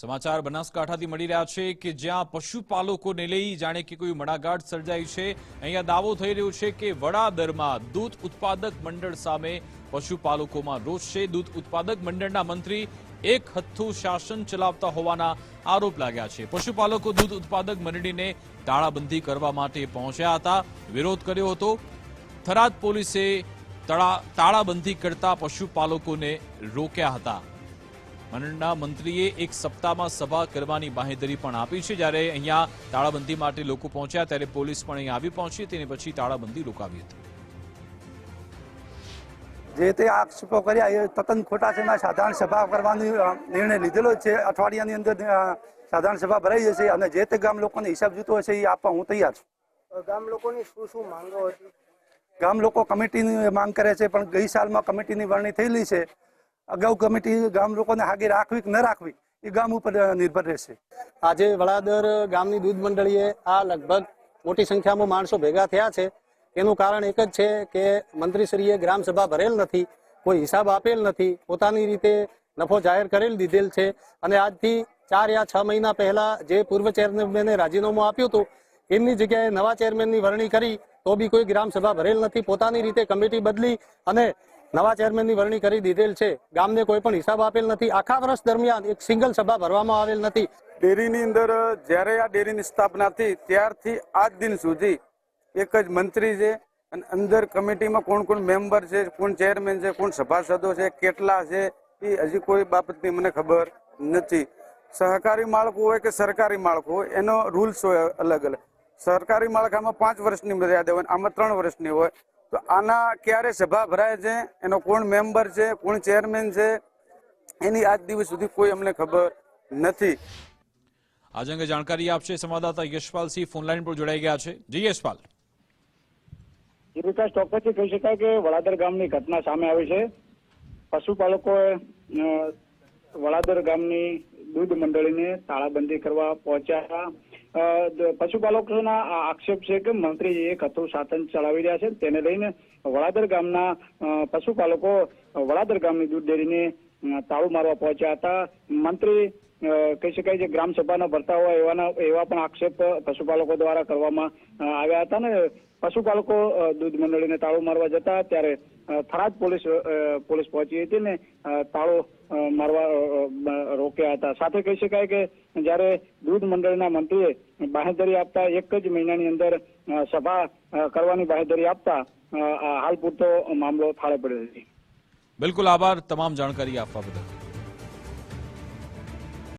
સમાચાર બનાસકાંઠાથી મળી રહ્યા છે કે જ્યાં પશુપાલકોને લઈ જાણે કે કોઈ મડાગાંઠ સર્જાઈ છે। અહીંયા દાવો થઈ રહ્યો છે કે વડાદરમાં દૂધ ઉત્પાદક મંડળ સામે પશુપાલકોમાં રોષ છે। દૂધ ઉત્પાદક મંડળના મંત્રી એક હથ્થું શાસન ચલાવતા હોવાના આરોપ લાગ્યા છે। પશુપાલકો દૂધ ઉત્પાદક મંડળીને તાળાબંધી કરવા માટે પહોંચ્યા હતા, વિરોધ કર્યો હતો। થરાદ પોલીસે તાળાબંધી કરતા પશુપાલકોને રોક્યા હતા। મંડળના મંત્રીએ એક સપ્તાહમાં સભા કરવાની બાંહેધરી પણ આપી છે। જ્યારે અહીંયા તાળાબંધી માટે લોકો પહોંચ્યા ત્યારે પોલીસ પણ અહીં આવી પહોંચી, તેને પછી તાળાબંધી રોકાવી હતી। જે તે આક્ષેપો કર્યા એ તદ્દન ખોટા છે। સાધારણ સભા કરવાનો નિર્ણય લીધેલો છે। અઠવાડિયાની અંદર સાધારણ સભા ભરાઈ જશે અને જે તે ગામ લોકોને હિસાબ જોતો હશે એ આપવા હું તૈયાર છું। ગામ લોકોની શું માંગો હતી? ગામ લોકો કમિટીની માંગ કરે છે, પણ ગઈ સાલમાં કમિટીની વરણી થયેલી છે। અગાઉ કમિટી ગામ લોકોને હાગે રાખવી કે ન રાખવી એ ગામ ઉપર નિર્ભર રહેશે। આજે વડાદર ગામની દૂધ મંડળીએ આ લગભગ મોટી સંખ્યામાં માણસો ભેગા થયા છે। એનું કારણ એક જ છે કે મંત્રીશ્રીએ ગ્રામ સભા ભરેલ નથી, કોઈ હિસાબ આપેલ નથી, પોતાની રીતે નફો જાહેર કરેલ દીધેલ છે। અને આજથી 4 યા 6 મહિના પહેલા જે પૂર્વ ચેરમેને રાજીનામું આપ્યું હતું એમની જગ્યાએ નવા ચેરમેનની વરણી કરી તો બી કોઈ ગ્રામ સભા ભરેલ નથી। પોતાની રીતે કમિટી બદલી અને નવા ચેરમેનની વરણી કરી દીધેલ છે। ગામને કોઈ પણ હિસાબ આપેલ નથી। આખા વર્ષ દરમિયાન એક સિંગલ સભા ભરવામાં આવેલ નથી। ડેરીની અંદર જ્યારે આ ડેરીની સ્થાપના થઈ ત્યારથી આજ દિન સુધી એક જ મંત્રી છે અને અંદર કમિટીમાં કોણ કોણ મેમ્બર છે, કોણ ચેરમેન છે, કોણ સભાસદો છે, કેટલા છે એ હજી કોઈ બાબતની મને ખબર નથી। સહકારી માળખું હોય કે સરકારી માળખું હોય એનો રૂલ્સ હોય અલગ અલગ। સરકારી માળખામાં 5 વર્ષની મર્યાદા હોય, આમાં 3 વર્ષની હોય। તો આના ક્યારે સભા ભરાય છે, એનો કોણ મેમ્બર છે, કોણ ચેરમેન છે, એની આજ દિવસ સુધી કોઈ અમને ખબર નથી। આજ અંગે જાણકારી આપશે સંવાદદાતા યશપાલસિંહ ફોનલાઈન પર જોડાઈ ગયા છે। જી યશપાલ। વિકાસ ચોક્કસથી કહી શકાય કે વડાદર ગામની ઘટના સામે આવી છે। પશુપાલકોએ વડાદર ગામની દૂધ મંડળીને તાળાબંધી કરવા પહોંચ્યા। પશુપાલકોના આક્ષેપ છે કે મંત્રી એક હથ્થું શાસન ચલાવી રહ્યા છે, તેને લઈને વડાદર ગામના પશુપાલકો વડાદર ગામની દૂધ ડેરીને તાળું મારવા પહોંચ્યા હતા। મંત્રી કહી શકાય છે ગ્રામ સભાના ભરતા હોય એવા પણ આક્ષેપ પશુપાલકો દ્વારા કરવામાં આવ્યા હતા ને પશુપાલકો દૂધ મંડળીને તાળું મારવા જતા ત્યારે થરાદ પોલીસ પહોંચી હતી ને તાળું મારવા રોક્યા હતા। સાથે કહી શકાય કે જ્યારે દૂધ મંડળના મંત્રીએ બાંહેધરી આપતા એક જ મહિનાની અંદર સભા કરવાની બાંહેધરી આપતા હાલ પૂરતો મામલો થાળે પડ્યો છે। બિલકુલ, આભાર તમામ જાણકારી આપવા બદલ।